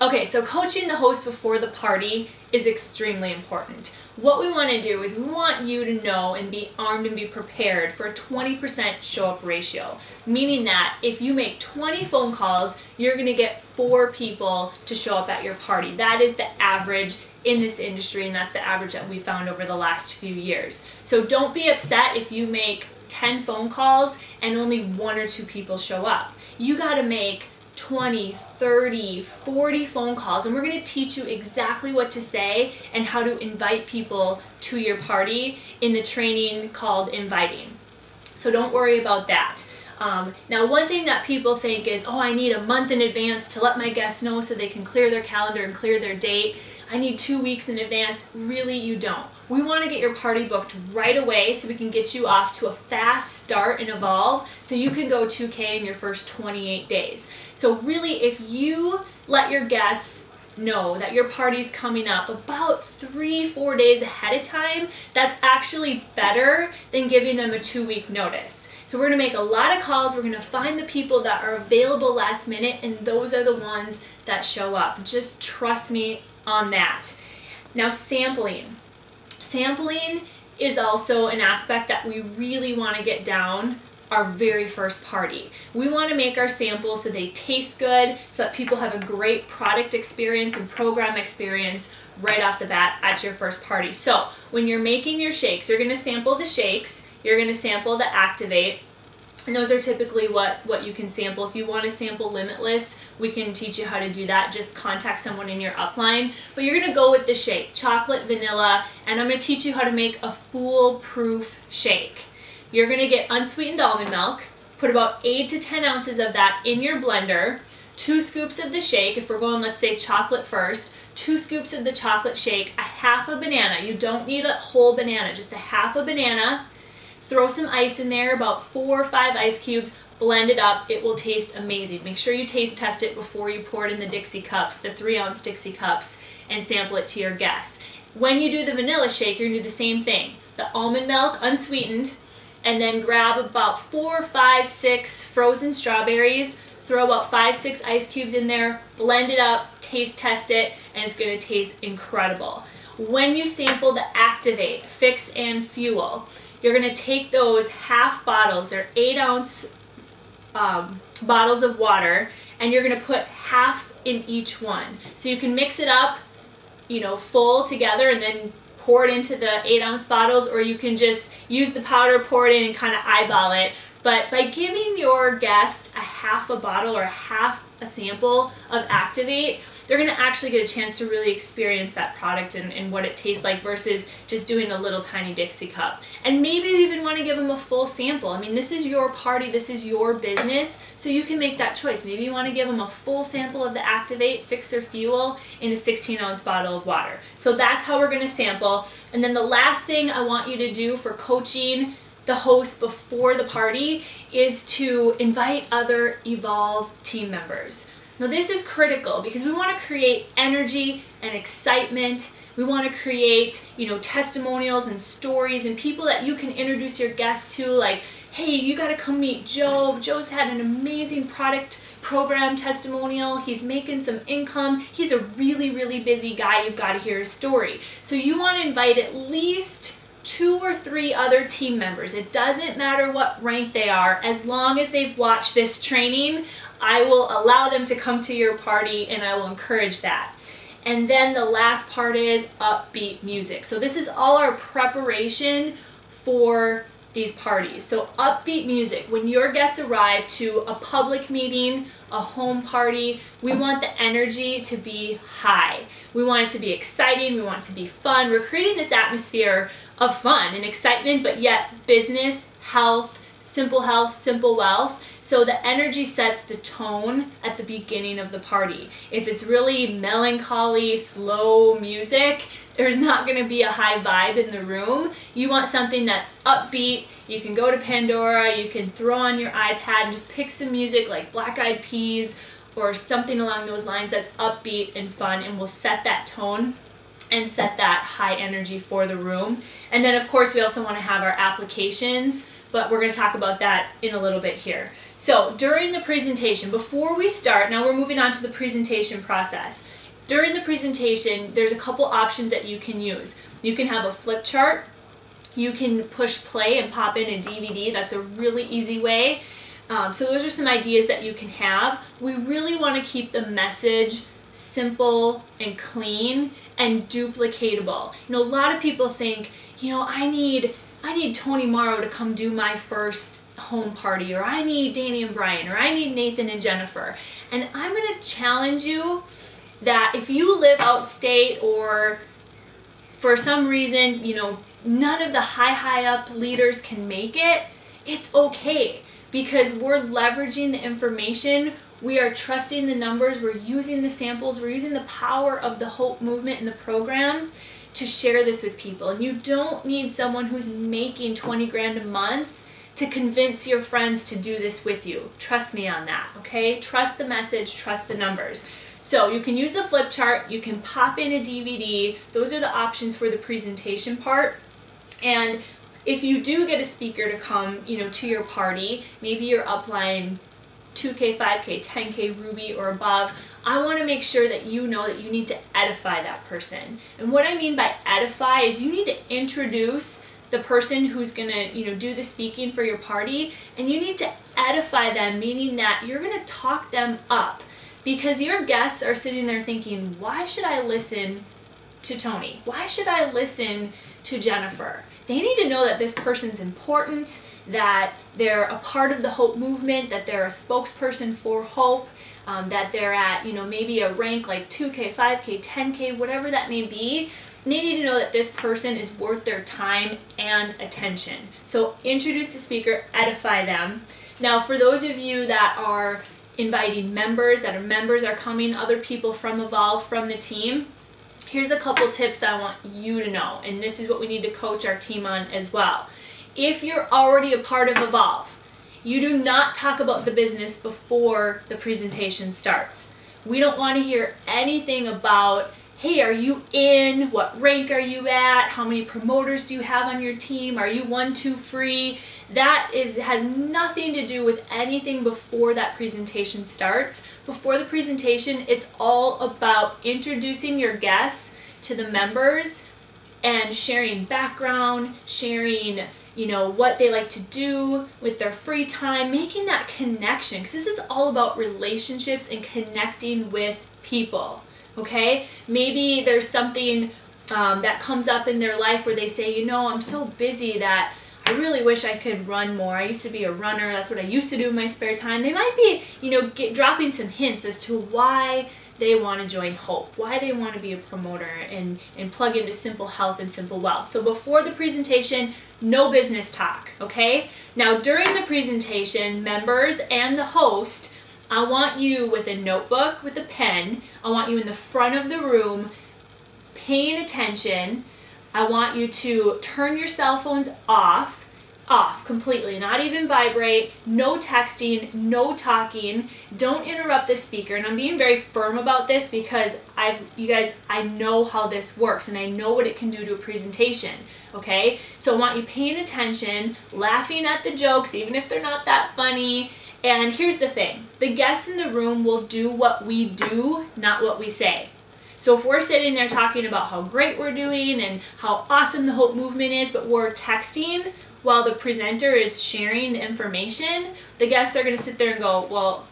Okay, so coaching the host before the party is extremely important. What we want to do is we want you to know and be armed and be prepared for a 20% show up ratio, meaning that if you make 20 phone calls, you're going to get 4 people to show up at your party. That is the average in this industry, and that's the average that we found over the last few years. So don't be upset if you make 10 phone calls and only 1 or 2 people show up. You got to make 20, 30, 40 phone calls, and we're going to teach you exactly what to say and how to invite people to your party in the training called Inviting. So don't worry about that. Now, one thing that people think is, oh, I need a month in advance to let my guests know so they can clear their calendar and clear their date. I need 2 weeks in advance. Really, you don't. We want to get your party booked right away so we can get you off to a fast start and evolve so you can go 2K in your first 28 days. So really, if you let your guests know that your party's coming up about 3-4 days ahead of time, that's actually better than giving them a 2-week notice. So we're going to make a lot of calls, we're going to find the people that are available last minute, and those are the ones that show up. Just trust me on that. Now, sampling. Sampling is also an aspect that we really want to get down our very first party. We want to make our samples so they taste good, so that people have a great product experience and program experience right off the bat at your first party. So when you're making your shakes, you're going to sample the shakes, you're going to sample the Activate, and those are typically what you can sample. If you want to sample Limitless, we can teach you how to do that. Just contact someone in your upline. But you're going to go with the shake, chocolate, vanilla, and I'm going to teach you how to make a foolproof shake. You're going to get unsweetened almond milk, put about 8 to 10 ounces of that in your blender, 2 scoops of the shake, if we're going, let's say, chocolate first, 2 scoops of the chocolate shake, a half a banana. You don't need a whole banana, just a half a banana. Throw some ice in there, about 4 or 5 ice cubes, blend it up. It will taste amazing. Make sure you taste test it before you pour it in the Dixie cups, the 3-ounce Dixie cups, and sample it to your guests. When you do the vanilla shake, you're going to do the same thing. The almond milk, unsweetened, and then grab about 4, 5, 6 frozen strawberries, throw about 5, 6 ice cubes in there, blend it up, taste test it, and it's going to taste incredible. When you sample the Activate, Fix and Fuel, you're going to take those half bottles, they're 8-ounce bottles of water, and you're going to put half in each one. So you can mix it up, you know, full together and then pour it into the 8-ounce bottles, or you can just use the powder, pour it in, and kind of eyeball it. But by giving your guest a half a bottle or half a sample of Activate, they're going to actually get a chance to really experience that product and what it tastes like versus just doing a little tiny Dixie cup. And maybe you even want to give them a full sample. I mean, this is your party, this is your business, so you can make that choice. Maybe you want to give them a full sample of the Activate, Fix or Fuel in a 16-ounce bottle of water. So that's how we're going to sample. And then the last thing I want you to do for coaching the host before the party is to invite other Evolve team members. Now this is critical because we want to create energy and excitement. We want to create, you know, testimonials and stories and people that you can introduce your guests to, like, hey, you got to come meet Joe. Joe's had an amazing product program testimonial. He's making some income. He's a really, really busy guy. You've got to hear his story. So you want to invite at least 2 or 3 other team members. It doesn't matter what rank they are, as long as they've watched this training. I will allow them to come to your party and I will encourage that. And then the last part is upbeat music. So this is all our preparation for these parties. So upbeat music, when your guests arrive to a public meeting, a home party, we want the energy to be high. We want it to be exciting, we want it to be fun. We're creating this atmosphere of fun and excitement, but yet business, health, simple wealth. So the energy sets the tone at the beginning of the party. If it's really melancholy, slow music, there's not going to be a high vibe in the room. You want something that's upbeat. You can go to Pandora, you can throw on your iPad and just pick some music like Black Eyed Peas or something along those lines that's upbeat and fun, and will set that tone and set that high energy for the room. And then of course we also want to have our applications, but we're going to talk about that in a little bit here. So during the presentation, before we start, now we're moving on to the presentation process. During the presentation, there's a couple options that you can use. You can have a flip chart. You can push play and pop in a DVD. That's a really easy way. So those are some ideas that you can have. We really want to keep the message simple and clean and duplicatable. A lot of people think, I need Tony Morrow to come do my first home party, or I need Dani and Brian, or I need Nathan and Jennifer. And I'm going to challenge you that if you live outstate, or for some reason, none of the high up leaders can make it, it's okay, because we're leveraging the information. We are trusting the numbers. We're using the samples. We're using the power of the Hope movement in the program to share this with people. And you don't need someone who's making 20 grand a month to convince your friends to do this with you. Trust me on that, okay? Trust the message, trust the numbers. So you can use the flip chart, you can pop in a DVD. Those are the options for the presentation part. And if you do get a speaker to come, to your party, maybe you're upline 2K, 5K, 10K Ruby or above, I want to make sure that you know that you need to edify that person. And what I mean by edify is you need to introduce the person who's going to, do the speaking for your party, and you need to edify them, meaning that you're going to talk them up, because your guests are sitting there thinking, why should I listen to Tony? Why should I listen to Jennifer? They need to know that this person's important, that they're a part of the Hope movement, that they're a spokesperson for Hope, that they're at, maybe a rank like 2K, 5K, 10K, whatever that may be. They need to know that this person is worth their time and attention. So introduce the speaker, edify them. Now, for those of you that are inviting members, are coming, other people from Evolve, from the team, here's a couple tips that I want you to know, and this is what we need to coach our team on as well. If you're already a part of Evolve, you do not talk about the business before the presentation starts. We don't want to hear anything about, hey, are you in? What rank are you at? How many promoters do you have on your team? Are you 1, 2 free? That has nothing to do with anything before that presentation starts. Before the presentation, it's all about introducing your guests to the members and sharing background, sharing, what they like to do with their free time, making that connection, because this is all about relationships and connecting with people. Okay, maybe there's something that comes up in their life where they say, I'm so busy that I really wish I could run more. I used to be a runner. That's what I used to do in my spare time. They might be, dropping some hints as to why they want to join Hope, why they want to be a promoter and plug into Simple Health and Simple Wealth. So before the presentation, no business talk, okay? Now during the presentation, members and the host, I want you with a notebook, with a pen. I want you in the front of the room paying attention. I want you to turn your cell phones off completely, not even vibrate, no texting, no talking, don't interrupt the speaker. And I'm being very firm about this because I know how this works and I know what it can do to a presentation, okay? So I want you paying attention, laughing at the jokes, even if they're not that funny. And here's the thing, the guests in the room will do what we do, not what we say. So if we're sitting there talking about how great we're doing and how awesome the Hope movement is, but we're texting while the presenter is sharing the information, the guests are going to sit there and go, well,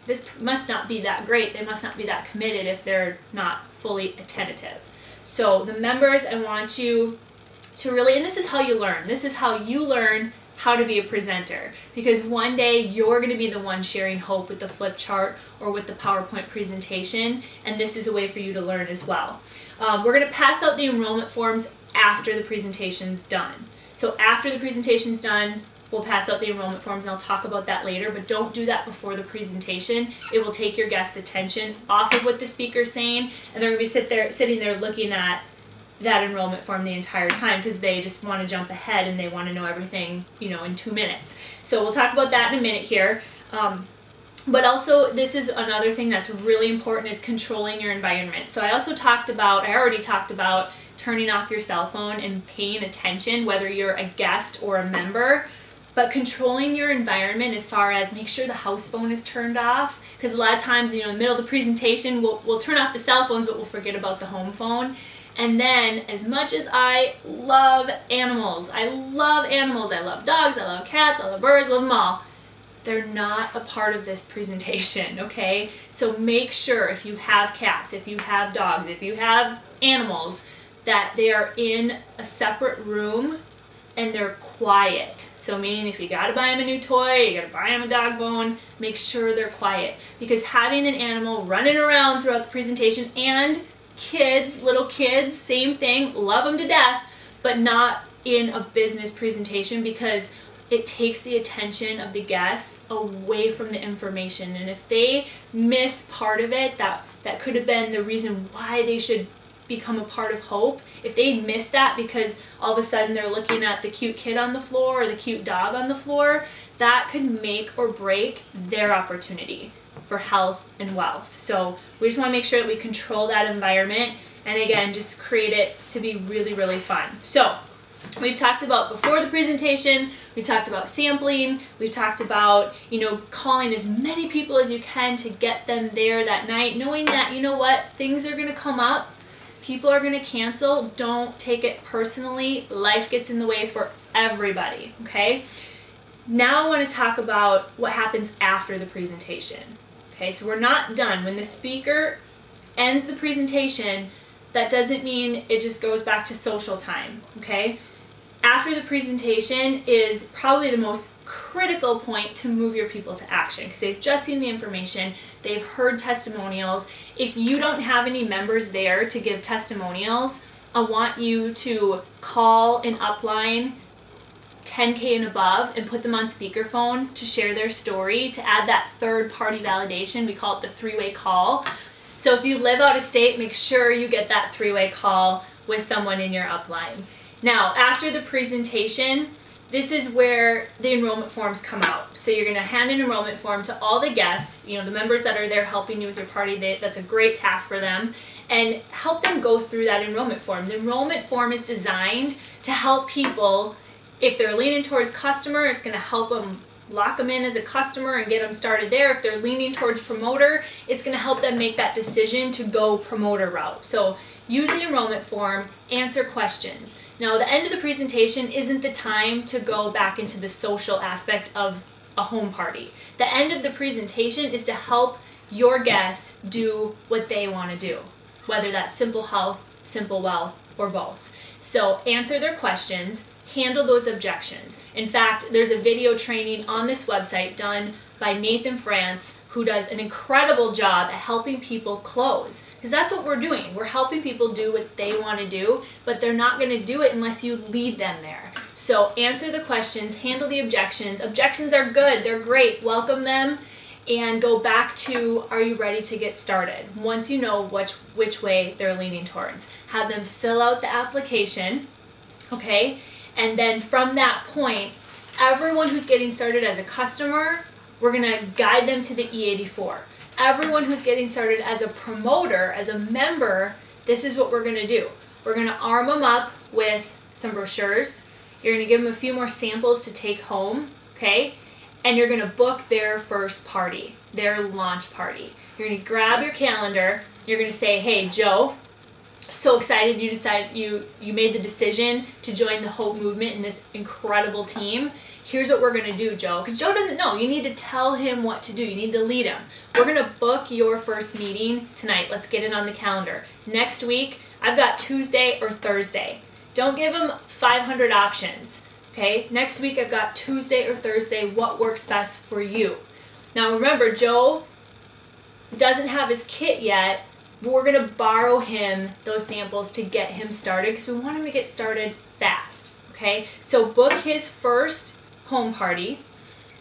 this must not be that great. They must not be that committed if they're not fully attentive. So the members, I want you to really, and this is how you learn. This is how you learn how to be a presenter, because one day you're going to be the one sharing Hope with the flip chart or with the PowerPoint presentation, and this is a way for you to learn as well. We're going to pass out the enrollment forms after the presentation's done. So after the presentation's done, we'll pass out the enrollment forms, and I'll talk about that later, but don't do that before the presentation. It will take your guests' attention off of what the speaker's saying, and they're going to be sitting there looking at that enrollment form the entire time because they just want to jump ahead and they want to know everything, in 2 minutes. So we'll talk about that in a minute here. But also, this is another thing that's really important, is controlling your environment. So I already talked about turning off your cell phone and paying attention, whether you're a guest or a member. But controlling your environment as far as make sure the house phone is turned off, because a lot of times, in the middle of the presentation, we'll turn off the cell phones, but we'll forget about the home phone. And then, as much as I love animals, I love dogs, I love cats, I love birds, I love them all, they're not a part of this presentation, okay? So make sure if you have cats, if you have dogs, if you have animals, that they are in a separate room and they're quiet. So meaning if you gotta buy them a new toy, you gotta buy them a dog bone, make sure they're quiet. Because having an animal running around throughout the presentation, and kids, little kids, same thing, love them to death, but not in a business presentation, because it takes the attention of the guests away from the information. And if they miss part of it, that could have been the reason why they should become a part of Hope. If they miss that because all of a sudden they're looking at the cute kid on the floor or the cute dog on the floor, that could make or break their opportunity for health and wealth. So we just want to make sure that we control that environment, and again, just create it to be really, really fun. So we've talked about before the presentation, we talked about sampling, we've talked about, calling as many people as you can to get them there that night, knowing that, things are going to come up. People are going to cancel. Don't take it personally. Life gets in the way for everybody, okay? Now I want to talk about what happens after the presentation. Okay, so we're not done. When the speaker ends the presentation, that doesn't mean it just goes back to social time, okay? After the presentation is probably the most critical point to move your people to action, because they've just seen the information, they've heard testimonials. If you don't have any members there to give testimonials, I want you to call an upline 10K and above and put them on speakerphone to share their story, to add that third party validation. We call it the three-way call. So if you live out of state, make sure you get that three-way call with someone in your upline. Now, after the presentation, this is where the enrollment forms come out. So you're going to hand an enrollment form to all the guests, the members that are there helping you with your party. That's a great task for them, and help them go through that enrollment form. The enrollment form is designed to help people. If they're leaning towards customer, it's going to help them lock them in as a customer and get them started there. If they're leaning towards promoter, it's going to help them make that decision to go promoter route. So use the enrollment form, answer questions. Now, the end of the presentation isn't the time to go back into the social aspect of a home party. The end of the presentation is to help your guests do what they want to do, whether that's simple health, simple wealth, or both. So answer their questions, handle those objections. In fact, there's a video training on this website done by Nathan France, who does an incredible job at helping people close. Because that's what we're doing. We're helping people do what they want to do, but they're not going to do it unless you lead them there. So answer the questions, handle the objections. Objections are good, they're great, welcome them, and go back to, are you ready to get started? Once you know which way they're leaning towards. Have them fill out the application, okay? And then from that point, everyone who's getting started as a customer, we're going to guide them to the E84. Everyone who's getting started as a promoter, as a member, this is what we're going to do. We're going to arm them up with some brochures. You're going to give them a few more samples to take home, okay? And you're going to book their first party, their launch party. You're going to grab your calendar. You're going to say, hey, Joe, so excited you made the decision to join the Hope movement and this incredible team. Here's what we're going to do, Joe. Because Joe doesn't know. You need to tell him what to do. You need to lead him. We're going to book your first meeting tonight. Let's get it on the calendar. Next week, I've got Tuesday or Thursday. Don't give him 500 options. Okay? Next week, I've got Tuesday or Thursday. What works best for you? Now, remember, Joe doesn't have his kit yet. We're going to borrow him those samples to get him started because we want him to get started fast, okay? So book his first home party,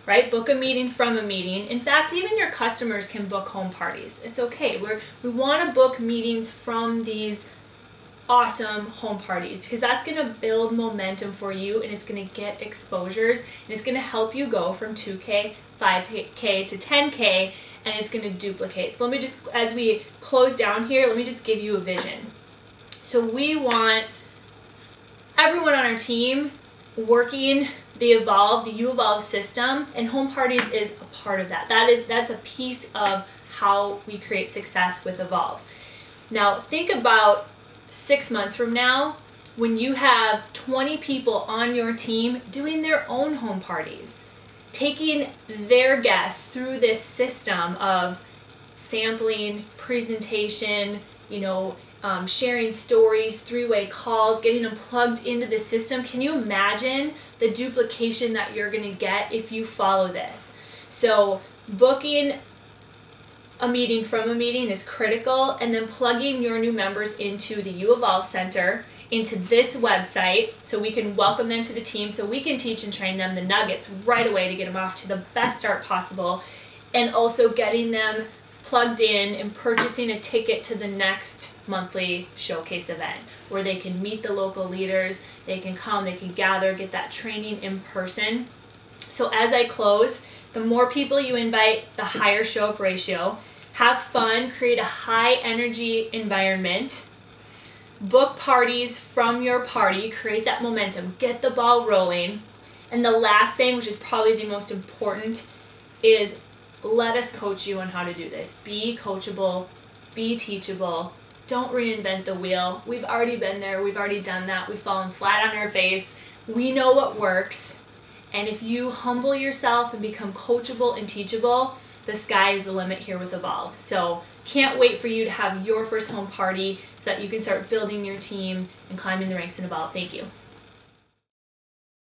right? Book a meeting from a meeting. In fact, even your customers can book home parties. It's okay. We want to book meetings from these awesome home parties because that's going to build momentum for you, and it's going to get exposures, and it's going to help you go from 2K, 5K to 10K, and it's going to duplicate. So let me just, as we close down here, let me just give you a vision. So we want everyone on our team working the You Evolve system, and home parties is a part of that. That's a piece of how we create success with Evolve. Now think about 6 months from now when you have 20 people on your team doing their own home parties, taking their guests through this system of sampling, presentation, sharing stories, three-way calls, getting them plugged into the system. Can you imagine the duplication that you're going to get if you follow this? So booking a meeting from a meeting is critical, and then plugging your new members into the You Evolve Center, into this website, so we can welcome them to the team, so we can teach and train them the nuggets right away to get them off to the best start possible, and also getting them plugged in and purchasing a ticket to the next monthly showcase event where they can meet the local leaders, they can come, they can gather, get that training in person. So as I close, the more people you invite, the higher show up ratio. Have fun, create a high energy environment, book parties from your party, create that momentum, get the ball rolling. And the last thing, which is probably the most important, is let us coach you on how to do this. Be coachable, be teachable. Don't reinvent the wheel. We've already been there. We've already done that. We've fallen flat on our face. We know what works. And if you humble yourself and become coachable and teachable, the sky is the limit here with Evolve. So can't wait for you to have your first home party so that you can start building your team and climbing the ranks in Evolve. Thank you.